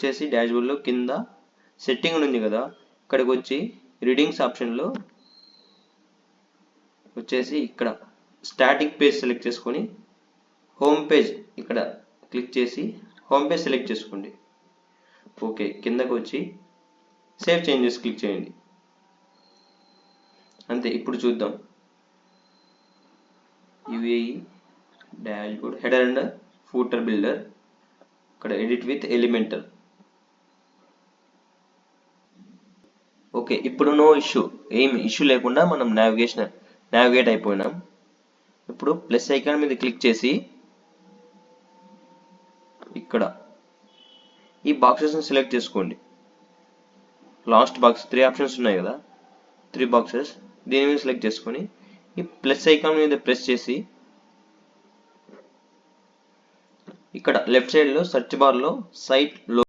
వచ్చేసి డాష్బోర్డ్లో కింద సెట్టింగ్ ఉంది కదా, ఇక్కడికి వచ్చి రీడింగ్స్ ఆప్షన్లో వచ్చేసి ఇక్కడ స్టాటిక్ పేజ్ సెలెక్ట్ చేసుకొని హోమ్ పేజ్ ఇక్కడ క్లిక్ చేసి హోమ్ పేజ్ సెలెక్ట్ చేసుకోండి. ఓకే, కిందకు వచ్చి సేవ్ చేంజెస్ క్లిక్ చేయండి. అంతే. ఇప్పుడు చూద్దాం. UAE dashboard header and footer builder, ఇక్కడ ఎడిట్ విత్ ఎలిమెంటర్. ఓకే, ఇప్పుడు నో ఇష్యూ, ఏం ఇష్యూ లేకుండా మనం నావిగేట్ అయిపోయినాం. ఇప్పుడు ప్లస్ ఐకాన్ మీద క్లిక్ చేసి ఇక్కడ ఈ బాక్సెస్ని సెలెక్ట్ చేసుకోండి. లాస్ట్ బాక్స్ 3 ఆప్షన్స్ ఉన్నాయి కదా, 3 బాక్సెస్, దీని మీద సెలెక్ట్ చేసుకొని ఈ ప్లస్ ఐకాన్ మీద ప్రెస్ చేసి ఇక్కడ లెఫ్ట్ సైడ్లో సెర్చ్ బార్లో సైట్